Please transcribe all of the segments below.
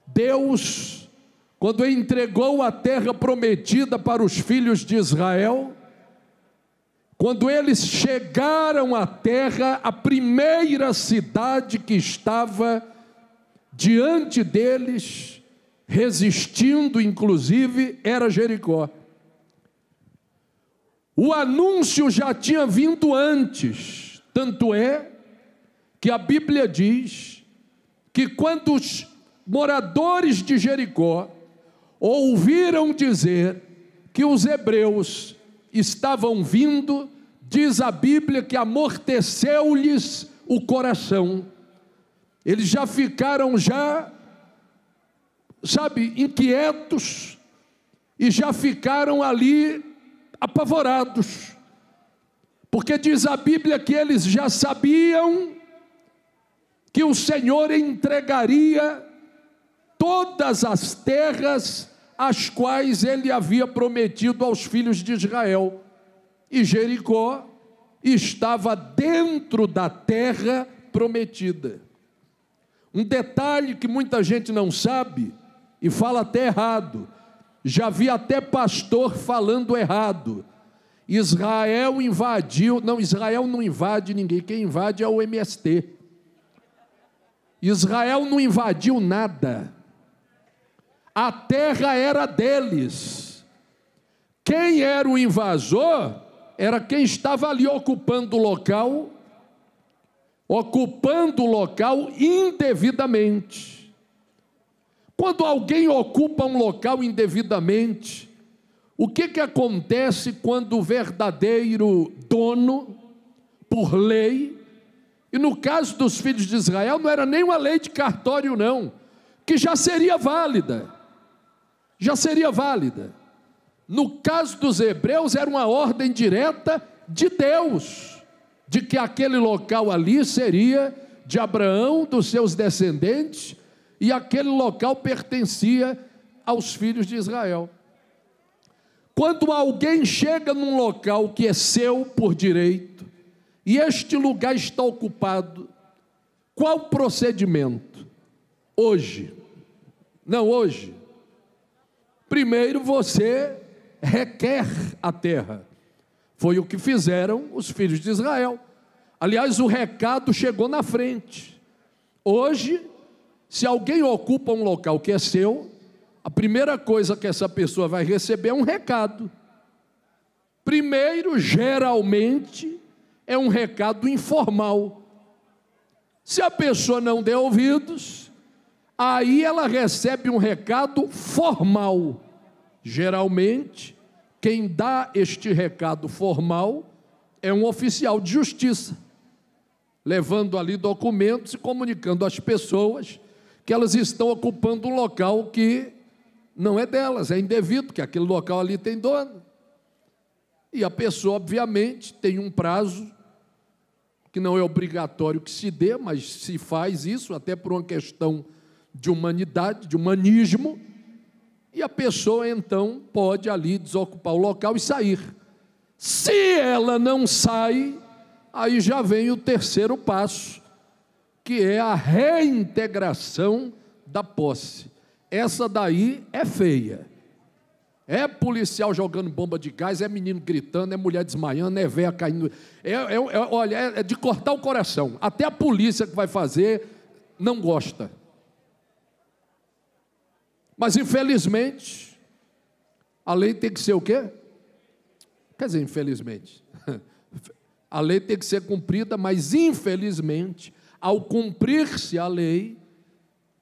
Deus, quando entregou a terra prometida para os filhos de Israel, quando eles chegaram à terra, a primeira cidade que estava diante deles, resistindo inclusive, era Jericó. O anúncio já tinha vindo antes, tanto é que a Bíblia diz que quando os moradores de Jericó ouviram dizer que os hebreus estavam vindo, diz a Bíblia que amorteceu-lhes o coração. Eles já ficaram inquietos e já ficaram ali apavorados, porque diz a Bíblia que eles já sabiam que o Senhor entregaria todas as terras as quais ele havia prometido aos filhos de Israel, e Jericó estava dentro da terra prometida. Um detalhe que muita gente não sabe e fala até errado, já vi até pastor falando errado: Israel invadiu. Não, Israel não invade ninguém, quem invade é o MST. Israel não invadiu nada, a terra era deles. Quem era o invasor era quem estava ali ocupando o local indevidamente. Quando alguém ocupa um local indevidamente, o que acontece quando o verdadeiro dono, por lei, e no caso dos filhos de Israel não era nem uma lei de cartório não, que já seria válida, no caso dos hebreus era uma ordem direta de Deus, de que aquele local ali seria de Abraão, dos seus descendentes, e aquele local pertencia aos filhos de Israel. Quando alguém chega num local que é seu por direito, e este lugar está ocupado, qual o procedimento? Hoje, primeiro você requer a terra. Foi o que fizeram os filhos de Israel. Aliás, o recado chegou na frente. Hoje, se alguém ocupa um local que é seu, a primeira coisa que essa pessoa vai receber é um recado. Primeiro, geralmente, é um recado informal. Se a pessoa não der ouvidos, aí ela recebe um recado formal. Geralmente, quem dá este recado formal é um oficial de justiça, levando ali documentos e comunicando às pessoas que elas estão ocupando um local que não é delas, é indevido, que aquele local ali tem dono. E a pessoa, obviamente, tem um prazo, que não é obrigatório que se dê, mas se faz isso, até por uma questão de humanidade, de humanismo, e a pessoa, então, pode ali desocupar o local e sair. Se ela não sai, aí já vem o terceiro passo, que é a reintegração da posse. Essa daí é feia. É policial jogando bomba de gás, é menino gritando, é mulher desmaiando, é véia caindo. Olha, é de cortar o coração. Até a polícia que vai fazer não gosta. Mas infelizmente, a lei tem que ser o quê? Quer dizer, infelizmente. A lei tem que ser cumprida, mas infelizmente, ao cumprir-se a lei,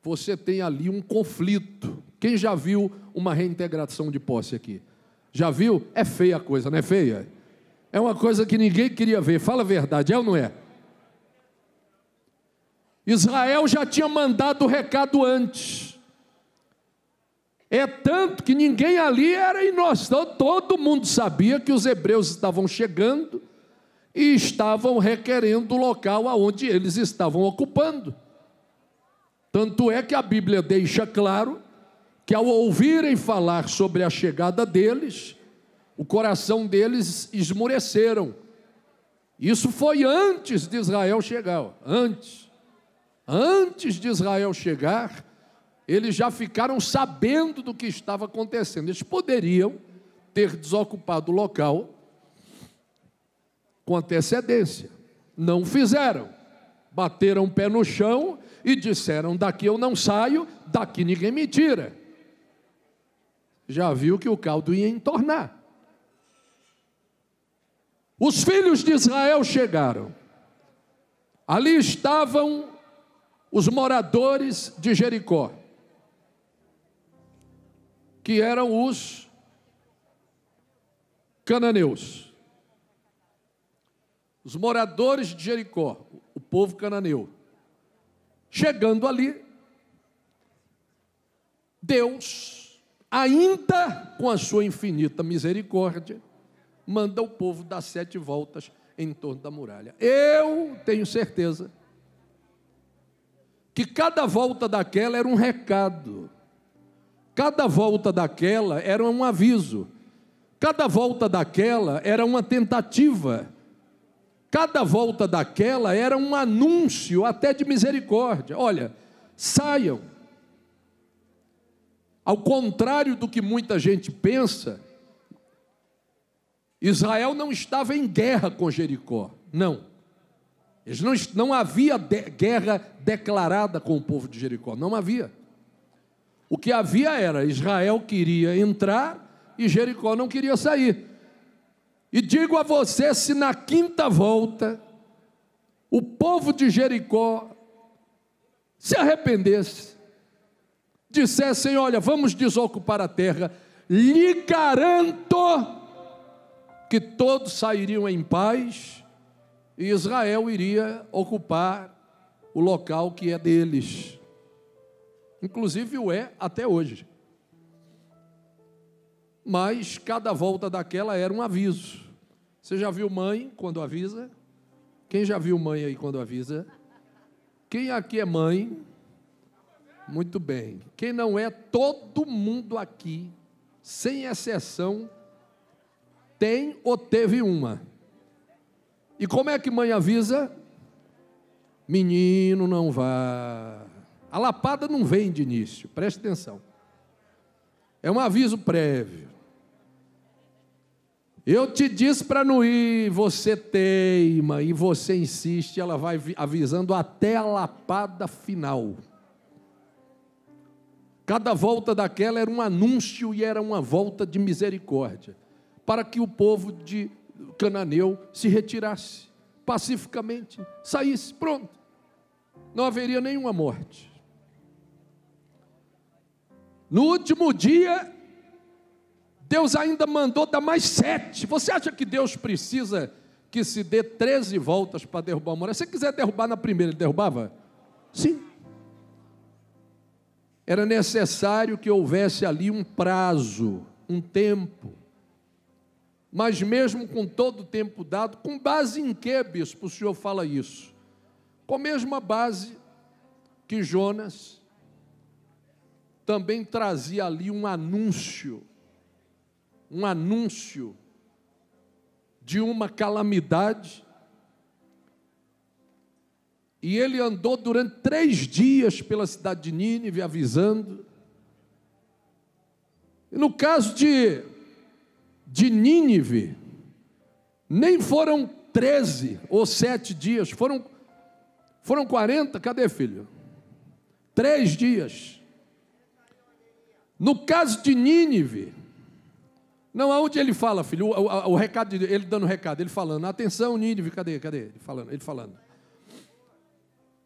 você tem ali um conflito. Quem já viu uma reintegração de posse aqui? Já viu? É feia a coisa, não é feia? É uma coisa que ninguém queria ver, fala a verdade, é ou não é? Israel já tinha mandado o recado antes. É tanto que ninguém ali era inocente, todo mundo sabia que os hebreus estavam chegando e estavam requerendo o local aonde eles estavam ocupando. Tanto é que a Bíblia deixa claro que ao ouvirem falar sobre a chegada deles, o coração deles esmoreceram. Isso foi antes de Israel chegar, antes de Israel chegar, eles já ficaram sabendo do que estava acontecendo. Eles poderiam ter desocupado o local com antecedência. Não fizeram. Bateram o pé no chão e disseram: daqui eu não saio, daqui ninguém me tira. Já viu que o caldo ia entornar. Os filhos de Israel chegaram. Ali estavam os moradores de Jericó, que eram os cananeus. Os moradores de Jericó, o povo cananeu. Chegando ali, Deus, ainda com a sua infinita misericórdia, manda o povo dar 7 voltas em torno da muralha. Eu tenho certeza que cada volta daquela era um recado, cada volta daquela era um aviso, cada volta daquela era uma tentativa, cada volta daquela era um anúncio até de misericórdia. Olha, saiam. Ao contrário do que muita gente pensa, Israel não estava em guerra com Jericó, não. Não havia guerra declarada com o povo de Jericó, não havia. O que havia era, Israel queria entrar e Jericó não queria sair. E digo a você, se na 5ª volta, o povo de Jericó se arrependesse, dissessem: olha, vamos desocupar a terra, lhe garanto que todos sairiam em paz e Israel iria ocupar o local que é deles. Inclusive o é até hoje. Mas cada volta daquela era um aviso. Você já viu mãe quando avisa? Quem já viu mãe aí quando avisa? Quem aqui é mãe? Muito bem. Quem não é, todo mundo aqui, sem exceção, tem ou teve uma. E como é que mãe avisa? Menino, não vá. A lapada não vem de início, preste atenção. É um aviso prévio. Eu te disse para não ir, você teima e você insiste, ela vai avisando até a lapada final. Cada volta daquela era um anúncio e era uma volta de misericórdia, para que o povo de cananeu se retirasse pacificamente, saísse, pronto. Não haveria nenhuma morte. No último dia, Deus ainda mandou dar mais 7. Você acha que Deus precisa que se dê 13 voltas para derrubar uma muralha? Se quiser derrubar na primeira, ele derrubava? Sim. Era necessário que houvesse ali um prazo, um tempo. Mas mesmo com todo o tempo dado, com base em que, bispo, o senhor fala isso? Com a mesma base que Jonas também trazia ali um anúncio de uma calamidade, e ele andou durante 3 dias pela cidade de Nínive avisando. E no caso de Nínive, nem foram 13 ou 7 dias, foram 40, cadê, filho? 3 dias. No caso de Nínive, não, aonde ele fala, filho, o recado, ele dando o recado, ele falando: atenção, Nínive, cadê? Ele falando.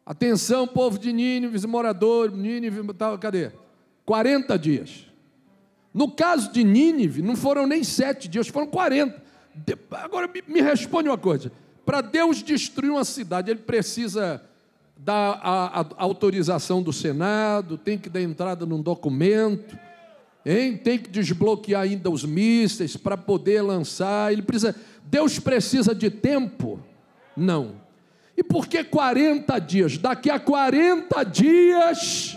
Atenção, povo de Nínive, morador, Nínive, cadê? 40 dias. No caso de Nínive, não foram nem 7 dias, foram 40. Agora me responde uma coisa: para Deus destruir uma cidade, ele precisa dar a autorização do Senado, tem que dar entrada num documento, hein? Tem que desbloquear ainda os mísseis para poder lançar. Deus precisa de tempo? Não. E por que 40 dias? Daqui a 40 dias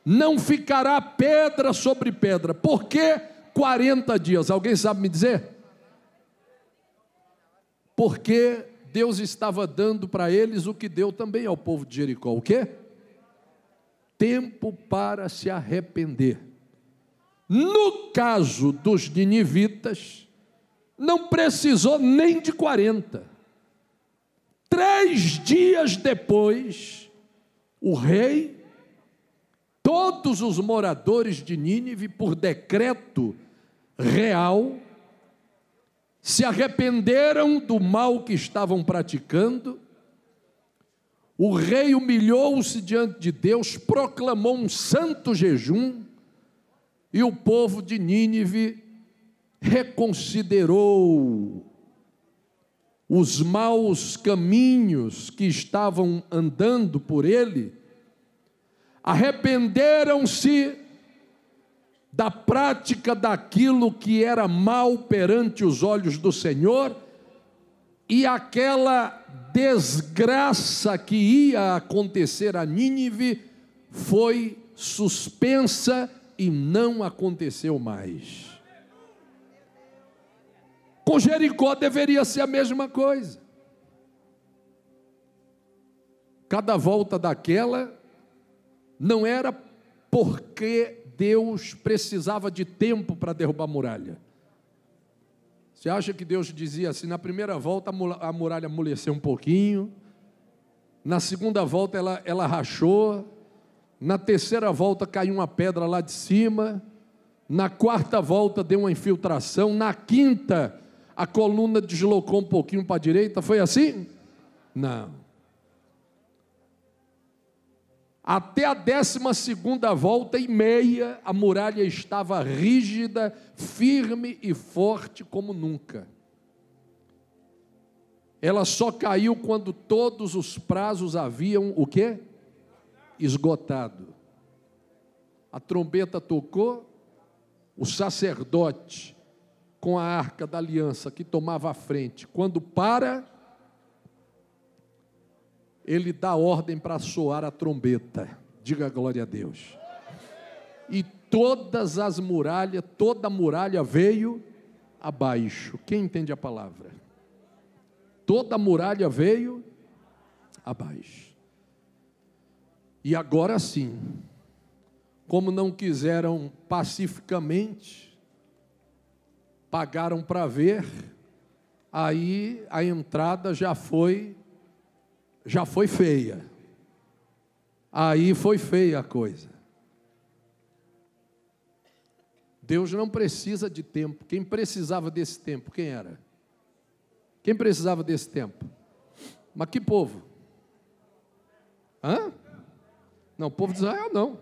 não ficará pedra sobre pedra. Por que 40 dias? Alguém sabe me dizer? Porque Deus estava dando para eles o que deu também ao povo de Jericó. O quê? tempo para se arrepender. No caso dos ninivitas, não precisou nem de 40. 3 dias depois, o rei, todos os moradores de Nínive, por decreto real, se arrependeram do mal que estavam praticando. O rei humilhou-se diante de Deus, proclamou um santo jejum, e o povo de Nínive reconsiderou os maus caminhos que estavam andando por ele, arrependeram-se da prática daquilo que era mal perante os olhos do Senhor, e aquela desgraça que ia acontecer a Nínive foi suspensa e não aconteceu mais. Com Jericó deveria ser a mesma coisa. Cada volta daquela não era porque Deus precisava de tempo para derrubar a muralha. Você acha que Deus dizia assim, na primeira volta a muralha amoleceu um pouquinho, na segunda volta ela rachou, na terceira volta caiu uma pedra lá de cima, na quarta volta deu uma infiltração, na quinta a coluna deslocou um pouquinho para a direita, foi assim? Não. Até a 12ª volta e meia, a muralha estava rígida, firme e forte como nunca. Ela só caiu quando todos os prazos haviam o quê? Esgotado. A trombeta tocou, o sacerdote com a arca da aliança que tomava a frente, quando para, ele dá ordem para soar a trombeta. Diga glória a Deus. E todas as muralhas, toda a muralha veio abaixo. Quem entende a palavra? Toda a muralha veio abaixo. E agora sim, como não quiseram pacificamente, pagaram para ver, aí a entrada já foi feia. Aí foi feia a coisa. Deus não precisa de tempo. Quem precisava desse tempo? Quem era? Quem precisava desse tempo? Mas que povo? Hã? Não, o povo de Israel não.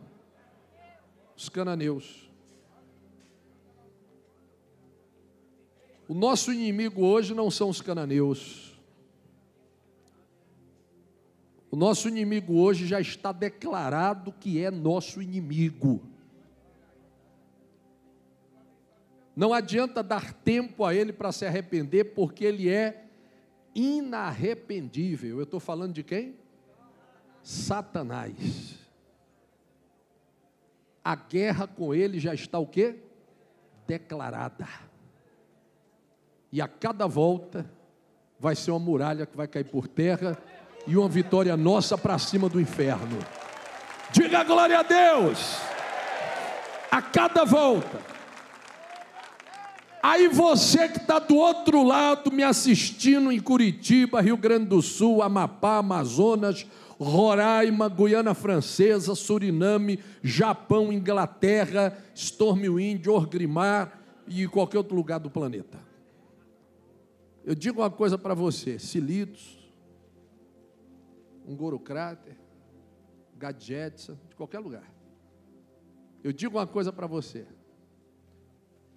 Os cananeus. O nosso inimigo hoje não são os cananeus. O nosso inimigo hoje já está declarado que é nosso inimigo. Não adianta dar tempo a ele para se arrepender, porque ele é inarrependível. Eu estou falando de quem? Satanás. A guerra com ele já está o quê? Declarada. E a cada volta vai ser uma muralha que vai cair por terra e uma vitória nossa para cima do inferno. Diga glória a Deus. A cada volta. Aí você que está do outro lado me assistindo em Curitiba, Rio Grande do Sul, Amapá, Amazonas, Roraima, Guiana Francesa, Suriname, Japão, Inglaterra, Stormwind, Orgrimmar e qualquer outro lugar do planeta. Eu digo uma coisa para você, Silitos, Ngoro Crater, Gadgetsa, de qualquer lugar. Eu digo uma coisa para você.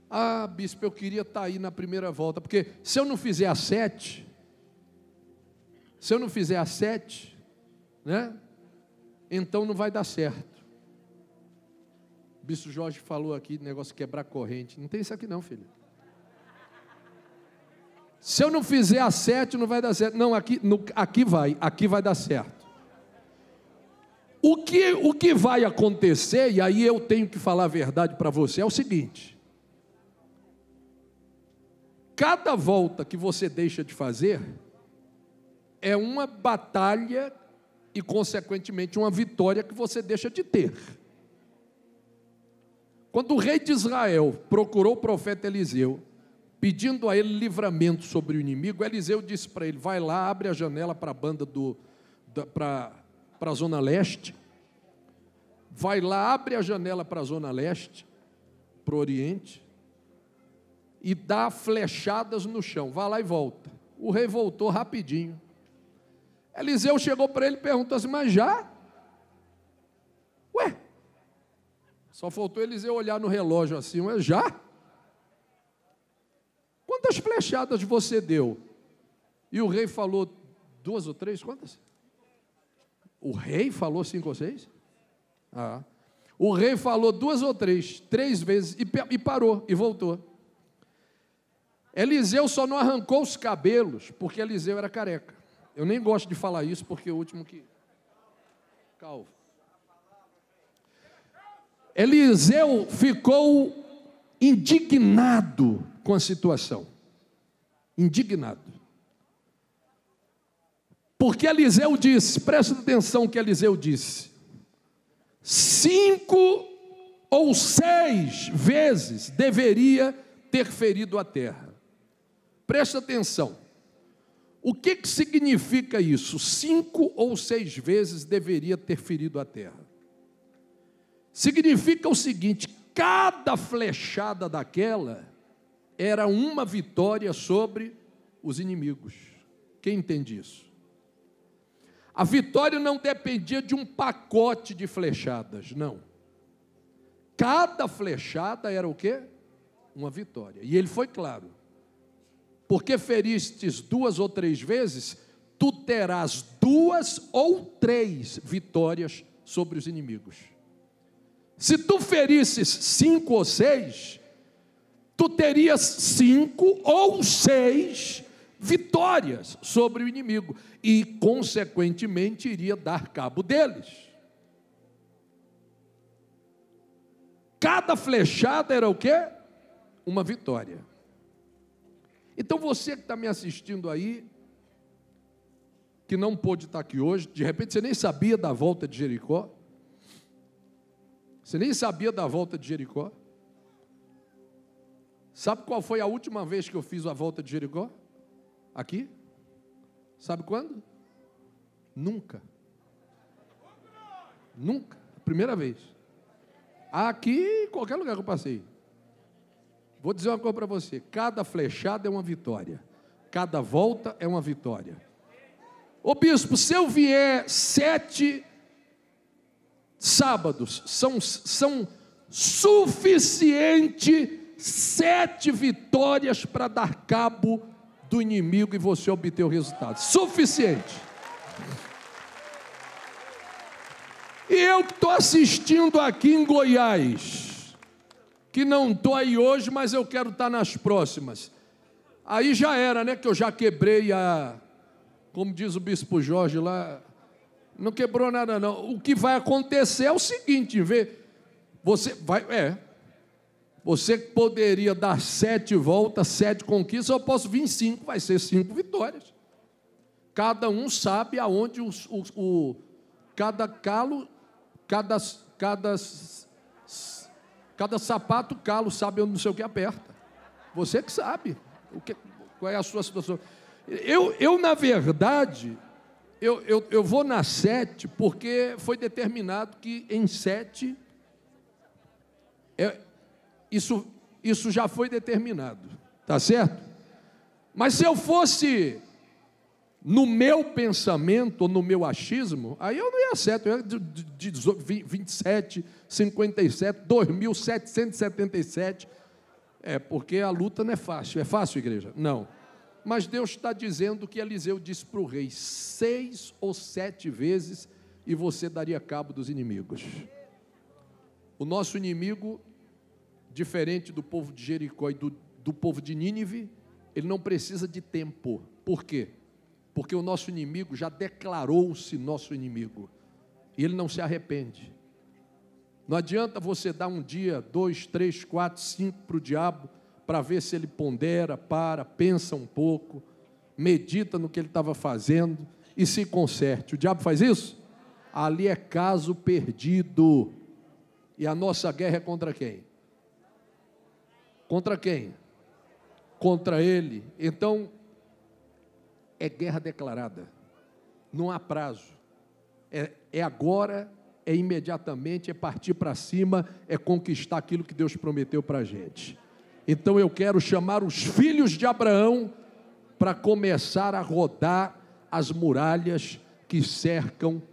Ah, bispo, eu queria estar aí na primeira volta, porque se eu não fizer a 7, né? Então não vai dar certo. O bispo Jorge falou aqui, negócio de quebrar corrente. Não tem isso aqui não, filho. Se eu não fizer a 7, não vai dar certo. Não, aqui vai dar certo. O que vai acontecer, e aí eu tenho que falar a verdade para você, é o seguinte: cada volta que você deixa de fazer, é uma batalha e, consequentemente, uma vitória que você deixa de ter. Quando o rei de Israel procurou o profeta Eliseu, pedindo a ele livramento sobre o inimigo, Eliseu disse para ele: vai lá, abre a janela para a banda para a zona leste, vai lá, abre a janela para a zona leste, para o oriente, e dá flechadas no chão, vai lá e volta. O rei voltou rapidinho. Eliseu chegou para ele e perguntou assim: mas já? Ué? Só faltou Eliseu olhar no relógio assim: mas já? Quantas flechadas você deu? E o rei falou 2 ou 3, quantas? O rei falou 5 ou 6? Ah. O rei falou 2 ou 3 vezes e parou e voltou. Eliseu só não arrancou os cabelos porque Eliseu era careca. Eu nem gosto de falar isso porque o último que... Calvo. Eliseu ficou indignado com a situação. Indignado. Porque Eliseu disse, presta atenção que Eliseu disse: 5 ou 6 vezes deveria ter ferido a terra. Presta atenção. O que significa isso? 5 ou 6 vezes deveria ter ferido a terra. Significa o seguinte: cada flechada daquela era uma vitória sobre os inimigos. Quem entende isso? A vitória não dependia de um pacote de flechadas, não. Cada flechada era o quê? Uma vitória. E ele foi claro: porque feristes 2 ou 3 vezes, tu terás 2 ou 3 vitórias sobre os inimigos. Se tu ferisses 5 ou 6, tu terias 5 ou 6 vitórias sobre o inimigo e, consequentemente, iria dar cabo deles. Cada flechada era o quê? Uma vitória. Então você que está me assistindo aí, que não pôde estar aqui hoje, de repente você nem sabia da volta de Jericó. Você nem sabia da volta de Jericó. Sabe qual foi a última vez que eu fiz a volta de Jericó? Aqui? Sabe quando? Nunca. Nunca. Primeira vez. Aqui, em qualquer lugar que eu passei. Vou dizer uma coisa para você: cada flechada é uma vitória, cada volta é uma vitória. Ô bispo, se eu vier 7 sábados, são suficiente 7 vitórias para dar cabo do inimigo e você obter o resultado. Suficiente. E eu que estou assistindo aqui em Goiás, que não estou aí hoje, mas eu quero estar nas próximas. Aí já era, né? Que eu já quebrei como diz o bispo Jorge lá, não quebrou nada não. O que vai acontecer é o seguinte: você poderia dar 7 voltas, 7 conquistas, eu posso vir 5, vai ser 5 vitórias. Cada um sabe aonde cada calo, cada sapato calo sabe onde não sei o que aperta. Você que sabe qual é a sua situação. Eu na verdade, eu vou na 7 porque foi determinado que em 7 isso já foi determinado, tá certo? Mas se eu fosse no meu pensamento ou no meu achismo, aí eu não ia 7, eu ia de 27, 57, 2.777. Porque a luta não é fácil. É fácil, igreja? Não. Mas Deus está dizendo que Eliseu disse para o rei: 6 ou 7 vezes e você daria cabo dos inimigos. O nosso inimigo, diferente do povo de Jericó e do povo de Nínive, ele não precisa de tempo. Por quê? Porque o nosso inimigo já declarou-se nosso inimigo e ele não se arrepende. Não adianta você dar 1 dia, 2, 3, 4, 5 para o diabo para ver se ele pondera, pensa um pouco, medita no que ele estava fazendo e se conserte. O diabo faz isso? Ali é caso perdido. E a nossa guerra é contra quem? Contra quem? Contra ele. Então, é guerra declarada. Não há prazo. É agora, é imediatamente, é partir para cima, é conquistar aquilo que Deus prometeu para a gente. Então eu quero chamar os filhos de Abraão para começar a rodar as muralhas que cercam,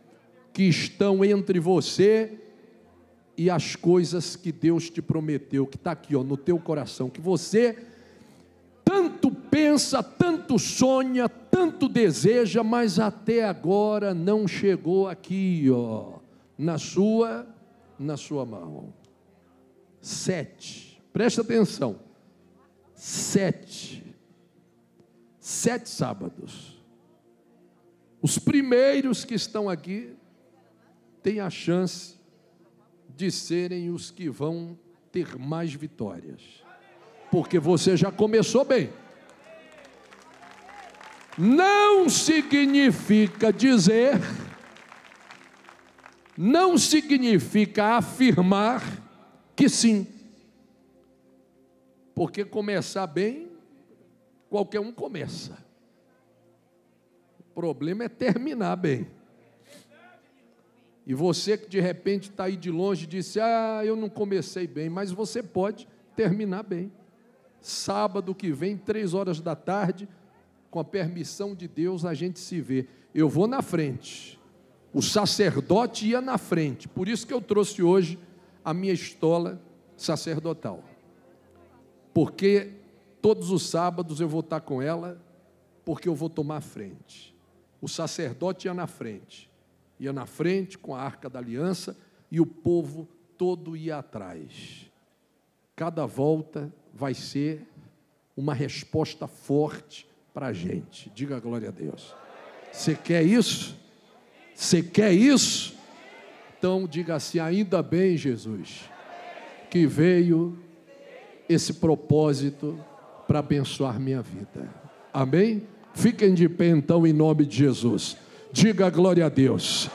que estão entre você e as coisas que Deus te prometeu, que está aqui, ó, no teu coração, que você tanto pensa, tanto sonha, tanto deseja, mas até agora não chegou aqui, ó, na sua mão. 7, presta atenção, 7 sábados. Os primeiros que estão aqui têm a chance de serem os que vão ter mais vitórias, porque você já começou bem. Não significa dizer, não significa afirmar que sim, porque começar bem, qualquer um começa. O problema é terminar bem. E você que de repente está aí de longe e disse, eu não comecei bem, mas você pode terminar bem. Sábado que vem, 3 horas da tarde, com a permissão de Deus, a gente se vê. Eu vou na frente, o sacerdote ia na frente, por isso que eu trouxe hoje a minha estola sacerdotal. Porque todos os sábados eu vou estar com ela, porque eu vou tomar a frente. O sacerdote ia na frente com a arca da aliança e o povo todo ia atrás. Cada volta vai ser uma resposta forte para a gente. Diga glória a Deus. Você quer isso? Você quer isso? Então diga assim, ainda bem, Jesus, que veio esse propósito para abençoar minha vida. Amém? Fiquem de pé então em nome de Jesus. Diga glória a Deus.